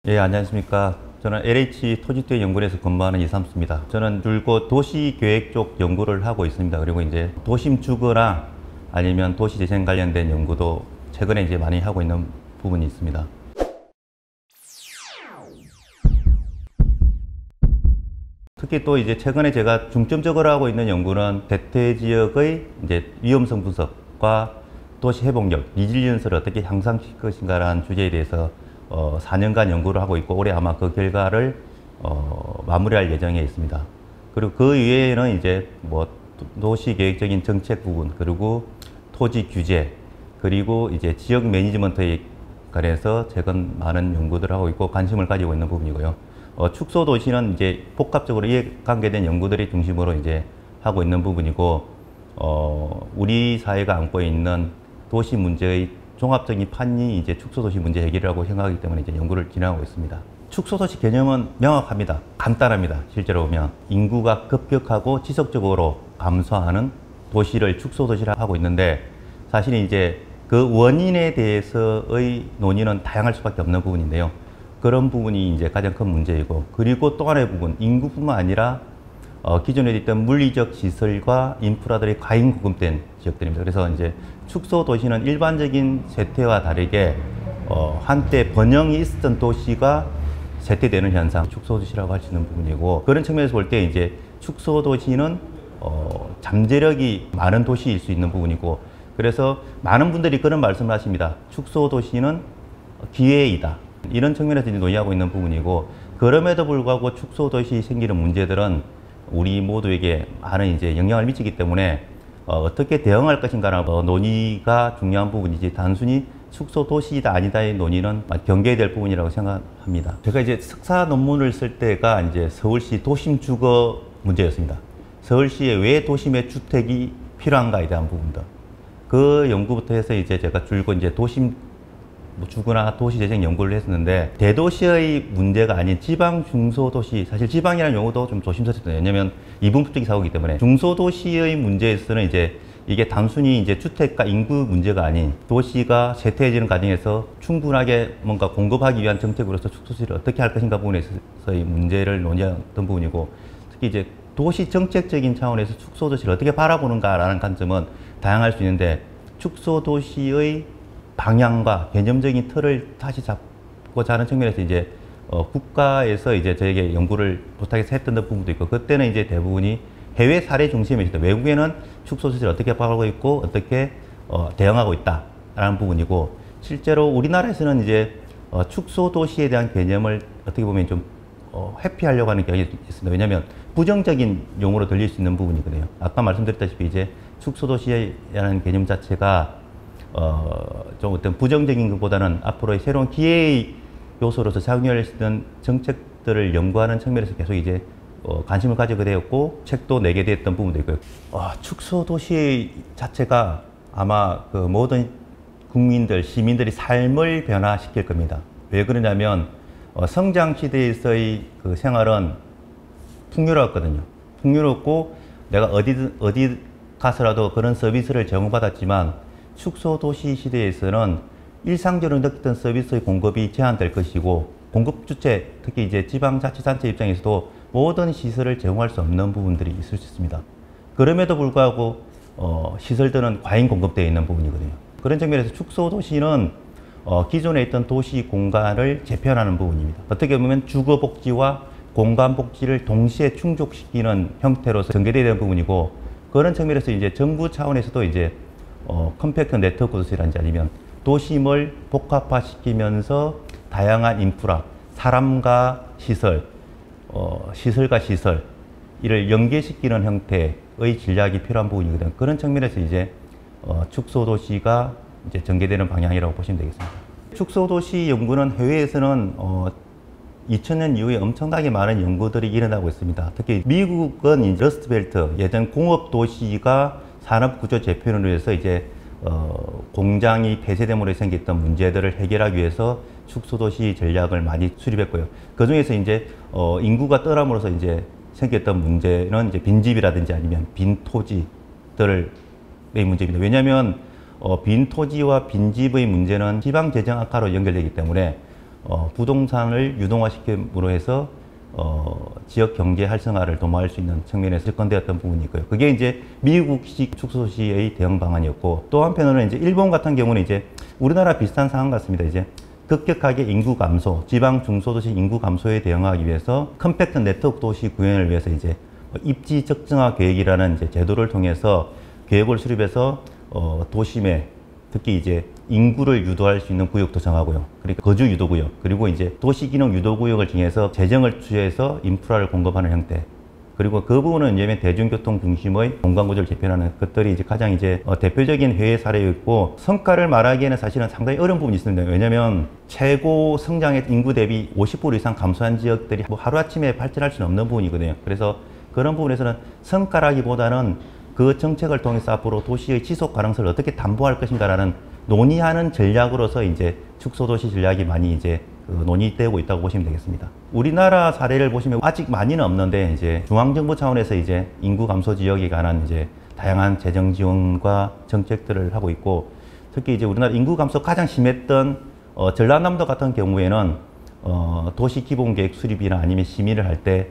예, 안녕하십니까. 저는 LH 토지투자 연구원에서 근무하는 이삼수입니다. 저는 줄곧 도시계획 쪽 연구를 하고 있습니다. 그리고 이제 도심 주거나 아니면 도시재생 관련된 연구도 최근에 이제 많이 하고 있는 부분이 있습니다. 특히 또 이제 최근에 제가 중점적으로 하고 있는 연구는 대퇴 지역의 이제 위험성 분석과 도시 회복력, 리질리언스를 어떻게 향상시킬 것인가라는 주제에 대해서 4년간 연구를 하고 있고 올해 아마 그 결과를 마무리할 예정에 있습니다. 그리고 그 이외에는 이제 뭐 도시 계획적인 정책 부분, 그리고 토지 규제, 그리고 이제 지역 매니지먼트에 관해서 최근 많은 연구들을 하고 있고 관심을 가지고 있는 부분이고요. 축소 도시는 이제 복합적으로 이해관계된 연구들이 중심으로 이제 하고 있는 부분이고, 우리 사회가 안고 있는 도시 문제의 종합적인 판이 이제 축소도시 문제 해결이라고 생각하기 때문에 이제 연구를 진행하고 있습니다. 축소도시 개념은 명확합니다. 간단합니다. 실제로 보면 인구가 급격하고 지속적으로 감소하는 도시를 축소도시라 하고 있는데, 사실 이제 그 원인에 대해서의 논의는 다양할 수밖에 없는 부분인데요. 그런 부분이 이제 가장 큰 문제이고, 그리고 또 하나의 부분, 인구뿐만 아니라 기존에 있던 물리적 시설과 인프라들이 과잉 공급된 지역들입니다. 그래서 이제 축소 도시는 일반적인 쇠퇴와 다르게 한때 번영이 있었던 도시가 쇠퇴되는 현상, 축소 도시라고 할 수 있는 부분이고, 그런 측면에서 볼 때 이제 축소 도시는 잠재력이 많은 도시일 수 있는 부분이고, 그래서 많은 분들이 그런 말씀을 하십니다. 축소 도시는 기회이다. 이런 측면에서 이제 논의하고 있는 부분이고, 그럼에도 불구하고 축소 도시 생기는 문제들은 우리 모두에게 많은 이제 영향을 미치기 때문에 어떻게 대응할 것인가라는 논의가 중요한 부분이지, 단순히 축소 도시이다 아니다의 논의는 경계될 부분이라고 생각합니다. 제가 이제 석사 논문을 쓸 때가 이제 서울시 도심 주거 문제였습니다. 서울시에 왜 도심에 주택이 필요한가에 대한 부분들. 그 연구부터 해서 이제 제가 줄곧 이제 도심 주거나 도시재생 연구를 했었는데, 대도시의 문제가 아닌 지방 중소도시, 사실 지방이라는 용어도 좀 조심스럽습니다. 왜냐면 이분법적인 사고이기 때문에 중소도시의 문제에서는 이제 이게 단순히 이제 주택과 인구 문제가 아닌 도시가 쇠퇴해지는 과정에서 충분하게 뭔가 공급하기 위한 정책으로서 축소시를 어떻게 할 것인가 부분에서의 문제를 논의했던 부분이고, 특히 이제 도시 정책적인 차원에서 축소도시를 어떻게 바라보는가라는 관점은 다양할 수 있는데, 축소도시의 방향과 개념적인 틀을 다시 잡고자 하는 측면에서 이제 국가에서 이제 저에게 연구를 부탁해서 했던 부분도 있고, 그때는 이제 대부분이 해외 사례 중심에 있습니다. 외국에는 축소도시를 어떻게 바라보고 있고 어떻게 대응하고 있다라는 부분이고, 실제로 우리나라에서는 이제 축소도시에 대한 개념을 어떻게 보면 좀 회피하려고 하는 경향이 있습니다. 왜냐하면 부정적인 용어로 들릴 수 있는 부분이거든요. 아까 말씀드렸다시피 이제 축소도시라는 개념 자체가 좀 어떤 부정적인 것보다는 앞으로의 새로운 기회의 요소로서 작용할 수 있는 정책들을 연구하는 측면에서 계속 이제 관심을 가지게 되었고, 책도 내게 되었던 부분도 있고요. 축소 도시 자체가 아마 그 모든 국민들, 시민들이 삶을 변화시킬 겁니다. 왜 그러냐면 성장 시대에서의 그 생활은 풍요로웠거든요. 풍요롭고 내가 어디 가서라도 그런 서비스를 제공받았지만, 축소 도시 시대에서는 일상적으로 느꼈던 서비스의 공급이 제한될 것이고, 공급 주체, 특히 이제 지방자치단체 입장에서도 모든 시설을 제공할 수 없는 부분들이 있을 수 있습니다. 그럼에도 불구하고 시설들은 과잉 공급되어 있는 부분이거든요. 그런 측면에서 축소 도시는 기존에 있던 도시 공간을 재편하는 부분입니다. 어떻게 보면 주거 복지와 공간 복지를 동시에 충족시키는 형태로서 전개되어야 되는 부분이고, 그런 측면에서 이제 정부 차원에서도 이제 컴팩트 네트워크 도시라든지 아니면 도심을 복합화시키면서 다양한 인프라, 사람과 시설, 시설과 시설, 이를 연계시키는 형태의 전략이 필요한 부분이거든요. 그런 측면에서 이제 축소도시가 이제 전개되는 방향이라고 보시면 되겠습니다. 축소도시 연구는 해외에서는 2000년 이후에 엄청나게 많은 연구들이 일어나고 있습니다. 특히 미국은 이제 러스트벨트, 예전 공업도시가 산업구조 재편으로 해서 이제 공장이 폐쇄됨으로 생겼던 문제들을 해결하기 위해서 축소도시 전략을 많이 수립했고요. 그 중에서 이제 인구가 떠남으로써 이제 생겼던 문제는 이제 빈집이라든지 아니면 빈 토지들의 문제입니다. 왜냐하면 빈 토지와 빈집의 문제는 지방 재정 악화로 연결되기 때문에 부동산을 유동화시킴으로 해서 지역 경제 활성화를 도모할 수 있는 측면에서 접근되었던 부분이 있고요. 그게 이제 미국식 축소도시의 대응 방안이었고, 또 한편으로는 이제 일본 같은 경우는 이제 우리나라 비슷한 상황 같습니다. 이제 급격하게 인구 감소, 지방 중소도시 인구 감소에 대응하기 위해서 컴팩트 네트워크 도시 구현을 위해서 이제 입지 적정화 계획이라는 이제 제도를 통해서 계획을 수립해서 도심에 특히 이제 인구를 유도할 수 있는 구역도 정하고요. 그러니까 거주 유도 구역, 그리고 이제 도시 기능 유도 구역을 정해서 재정을 투여해서 인프라를 공급하는 형태. 그리고 그 부분은 예면 대중교통 중심의 공간 구조를 재편하는 것들이 이제 가장 이제 대표적인 해외 사례였고, 성과를 말하기에는 사실은 상당히 어려운 부분이 있습니다. 왜냐하면 최고 성장의 인구 대비 50% 이상 감소한 지역들이 뭐 하루아침에 발전할 수는 없는 부분이거든요. 그래서 그런 부분에서는 성과라기보다는 그 정책을 통해서 앞으로 도시의 지속 가능성을 어떻게 담보할 것인가라는 논의하는 전략으로서 이제 축소도시 전략이 많이 이제 논의되고 있다고 보시면 되겠습니다. 우리나라 사례를 보시면 아직 많이는 없는데, 이제 중앙정부 차원에서 이제 인구 감소 지역에 관한 이제 다양한 재정 지원과 정책들을 하고 있고, 특히 이제 우리나라 인구 감소 가장 심했던 전라남도 같은 경우에는 도시 기본 계획 수립이나 아니면 심의를 할 때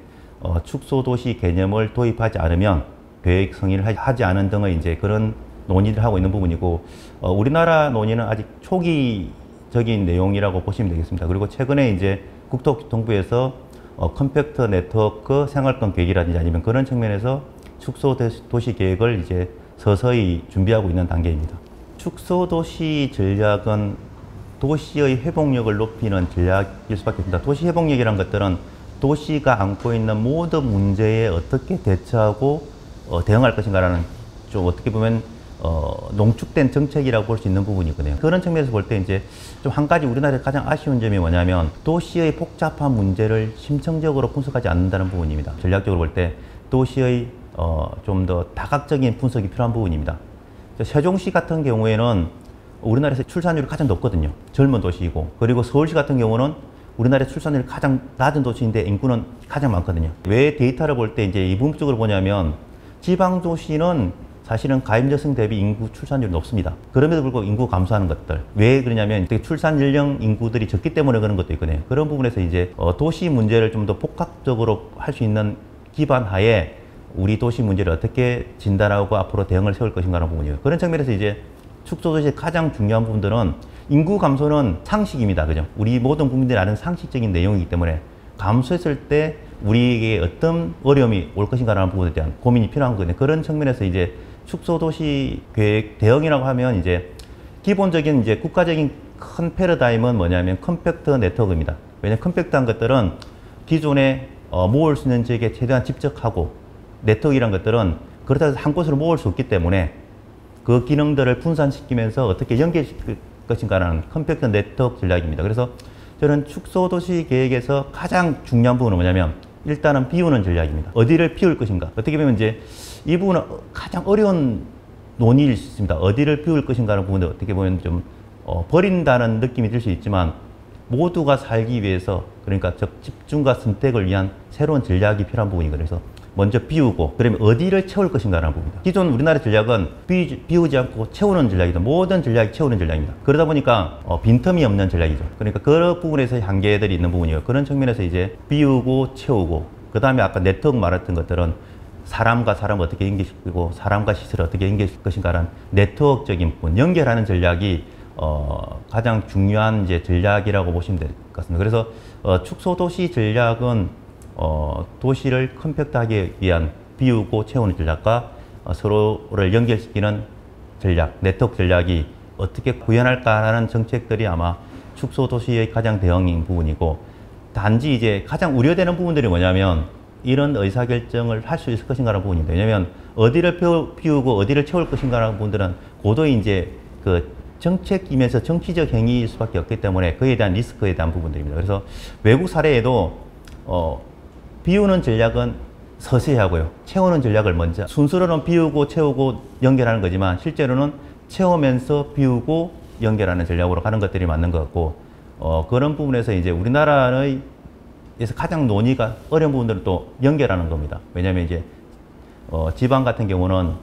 축소도시 개념을 도입하지 않으면 계획 승인을 하지 않은 등의 이제 그런 논의를 하고 있는 부분이고, 우리나라 논의는 아직 초기적인 내용이라고 보시면 되겠습니다. 그리고 최근에 이제 국토교통부에서 컴팩트 네트워크 생활권 계획이라든지 아니면 그런 측면에서 축소도시 계획을 이제 서서히 준비하고 있는 단계입니다. 축소도시 전략은 도시의 회복력을 높이는 전략일 수밖에 없습니다. 도시 회복력이라는 것들은 도시가 안고 있는 모든 문제에 어떻게 대처하고 대응할 것인가라는, 좀 어떻게 보면 농축된 정책이라고 볼 수 있는 부분이거든요. 그런 측면에서 볼 때 이제 좀 한 가지 우리나라의 가장 아쉬운 점이 뭐냐면 도시의 복잡한 문제를 심층적으로 분석하지 않는다는 부분입니다. 전략적으로 볼 때 도시의 좀 더 다각적인 분석이 필요한 부분입니다. 세종시 같은 경우에는 우리나라에서 출산율이 가장 높거든요. 젊은 도시이고, 그리고 서울시 같은 경우는 우리나라의 출산율이 가장 낮은 도시인데 인구는 가장 많거든요. 왜 데이터를 볼 때 이제 이분적으로 보냐면, 지방 도시는 사실은 가입 여성 대비 인구 출산율이 높습니다. 그럼에도 불구하고 인구 감소하는 것들. 왜 그러냐면 출산 연령 인구들이 적기 때문에 그런 것도 있거든요. 그런 부분에서 이제 도시 문제를 좀 더 복합적으로 할 수 있는 기반 하에 우리 도시 문제를 어떻게 진단하고 앞으로 대응을 세울 것인가라는 부분이에요. 그런 측면에서 이제 축소도시의 가장 중요한 부분들은 인구 감소는 상식입니다. 그죠? 우리 모든 국민들이 아는 상식적인 내용이기 때문에 감소했을 때 우리에게 어떤 어려움이 올 것인가라는 부분에 대한 고민이 필요한 거거든요. 그런 측면에서 이제 축소도시 계획 대응이라고 하면 이제 기본적인 이제 국가적인 큰 패러다임은 뭐냐면 컴팩트 네트워크입니다. 왜냐하면 컴팩트한 것들은 기존에 모을 수 있는 지역에 최대한 집적하고, 네트워크이란 것들은 그렇다고 해서 한 곳으로 모을 수 없기 때문에 그 기능들을 분산시키면서 어떻게 연결시킬 것인가라는 컴팩트 네트워크 전략입니다. 그래서 저는 축소도시 계획에서 가장 중요한 부분은 뭐냐면 일단은 비우는 전략입니다. 어디를 비울 것인가. 어떻게 보면 이제 이 부분은 가장 어려운 논의일 수 있습니다. 어디를 비울 것인가라는 부분도 어떻게 보면 좀 버린다는 느낌이 들 수 있지만, 모두가 살기 위해서, 그러니까 집중과 선택을 위한 새로운 전략이 필요한 부분이거든요. 그래서 먼저 비우고, 그러면 어디를 채울 것인가라는 부분입니다. 기존 우리나라 전략은 비우지 않고 채우는 전략이다. 모든 전략이 채우는 전략입니다. 그러다 보니까 빈틈이 없는 전략이죠. 그러니까 그 부분에서 한계들이 있는 부분이에요. 그런 측면에서 이제 비우고 채우고, 그 다음에 아까 네트워크 말했던 것들은 사람과 사람을 어떻게 연결시키고 사람과 시설을 어떻게 연결시킬 것인가라는 네트워크적인 부분, 연결하는 전략이 가장 중요한 이제 전략이라고 보시면 될 것 같습니다. 그래서 축소도시 전략은 도시를 컴팩트하기 위한 비우고 채우는 전략과 서로를 연결시키는 전략, 네트워크 전략이 어떻게 구현할까라는 정책들이 아마 축소도시의 가장 대응인 부분이고, 단지 이제 가장 우려되는 부분들이 뭐냐면 이런 의사결정을 할 수 있을 것인가라는 부분입니다. 왜냐하면 어디를 비우고 어디를 채울 것인가라는 부분들은 고도의 이제 그 정책이면서 정치적 행위일 수밖에 없기 때문에 그에 대한 리스크에 대한 부분들입니다. 그래서 외국 사례에도 비우는 전략은 서서히 하고요. 채우는 전략을 먼저, 순서로는 비우고 채우고 연결하는 거지만 실제로는 채우면서 비우고 연결하는 전략으로 가는 것들이 맞는 것 같고, 그런 부분에서 이제 우리나라의 가장 논의가 어려운 부분들은 또 연결하는 겁니다. 왜냐하면 이제 지방 같은 경우는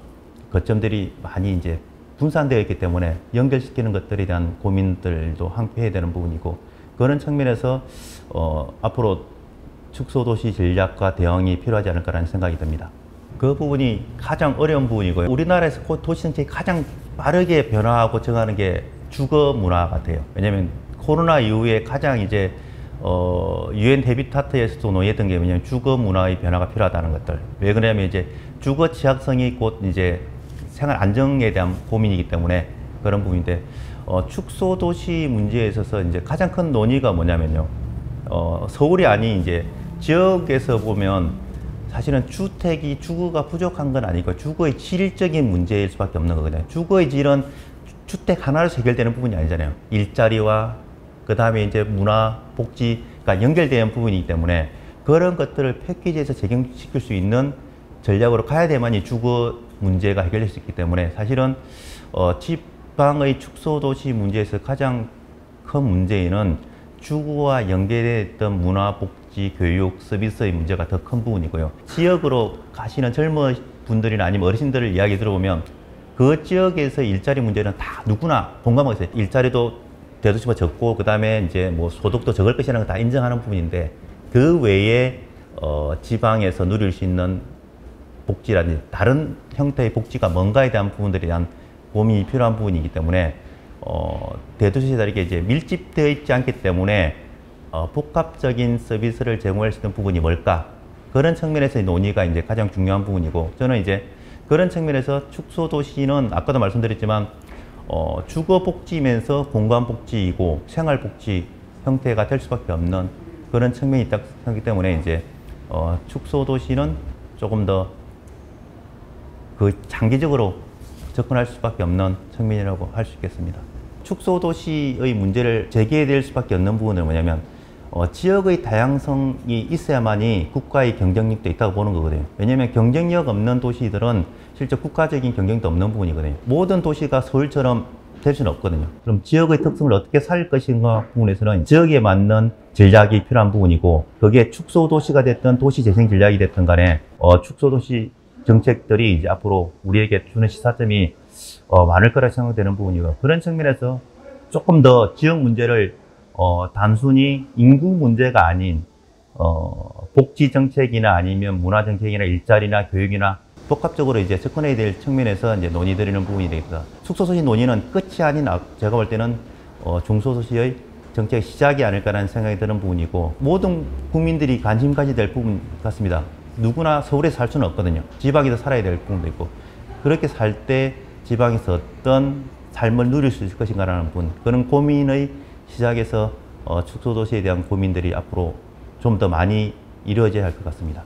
거점들이 많이 이제 분산되어 있기 때문에 연결시키는 것들에 대한 고민들도 함께 해야 되는 부분이고, 그런 측면에서 앞으로 축소도시 전략과 대응이 필요하지 않을까라는 생각이 듭니다. 그 부분이 가장 어려운 부분이고요. 우리나라에서 도시 정책이 가장 빠르게 변화하고 정하는 게 주거 문화 같아요. 왜냐하면 코로나 이후에 가장 이제 유엔 헤비타트에서도 논의했던 게 뭐냐면 주거 문화의 변화가 필요하다는 것들. 왜 그러냐면 이제 주거 취약성이 곧 이제 생활 안정에 대한 고민이기 때문에 그런 부분인데 축소 도시 문제에 있어서 이제 가장 큰 논의가 뭐냐면요. 서울이 아닌 이제 지역에서 보면 사실은 주거가 부족한 건 아니고 주거의 질적인 문제일 수밖에 없는 거거든요. 주거의 질은 주택 하나로 해결되는 부분이 아니잖아요. 일자리와 그 다음에 이제 문화, 복지가 연결되는 부분이기 때문에 그런 것들을 패키지에서 적용시킬 수 있는 전략으로 가야 돼만이 주거 문제가 해결될 수 있기 때문에 사실은 지방의 축소도시 문제에서 가장 큰 문제는 주거와 연계됐던 문화, 복지, 교육, 서비스의 문제가 더 큰 부분이고요. 지역으로 가시는 젊은 분들이나 아니면 어르신들을 이야기 들어보면 그 지역에서 일자리 문제는 다 누구나 공감하고 있어요. 일자리도 대도시보다 적고 그 다음에 이제 뭐 소득도 적을 것이라는 걸 다 인정하는 부분인데 그 외에 지방에서 누릴 수 있는 복지라든지 다른 형태의 복지가 뭔가에 대한 부분들에 대한 고민이 필요한 부분이기 때문에 대도시에 다르게 이제 밀집되어 있지 않기 때문에 복합적인 서비스를 제공할 수 있는 부분이 뭘까? 그런 측면에서의 논의가 이제 가장 중요한 부분이고 저는 이제 그런 측면에서 축소도시는 아까도 말씀드렸지만 주거복지면서 공간복지이고 생활복지 형태가 될 수밖에 없는 그런 측면이 있다고 생각하기 때문에 이제 축소도시는 조금 더 그 장기적으로 접근할 수밖에 없는 측면이라고 할 수 있겠습니다. 축소도시의 문제를 제기될 수밖에 없는 부분은 뭐냐면 지역의 다양성이 있어야만이 국가의 경쟁력도 있다고 보는 거거든요. 왜냐하면 경쟁력 없는 도시들은 실제 국가적인 경쟁도 없는 부분이거든요. 모든 도시가 서울처럼 될 수는 없거든요. 그럼 지역의 특성을 어떻게 살릴 것인가 부분에서는 지역에 맞는 전략이 필요한 부분이고 거기에 축소도시가 됐든 도시재생 전략이 됐든 간에 축소도시 정책들이 이제 앞으로 우리에게 주는 시사점이 많을 거라 생각되는 부분이고 그런 측면에서 조금 더 지역 문제를 단순히 인구 문제가 아닌 복지 정책이나 아니면 문화 정책이나 일자리나 교육이나 복합적으로 이제 접근해야 될 측면에서 이제 논의드리는 부분이 되겠다. 축소도시 논의는 끝이 아닌 제가 볼 때는 중소도시의 정책의 시작이 아닐까라는 생각이 드는 부분이고 모든 국민들이 관심 가져야 될 부분 같습니다. 누구나 서울에서 살 수는 없거든요. 지방에서 살아야 될 부분도 있고 그렇게 살 때 지방에서 어떤 삶을 누릴 수 있을 것인가라는 부분 그런 고민의 시작에서 축소도시에 대한 고민들이 앞으로 좀 더 많이 이루어져야 할 것 같습니다.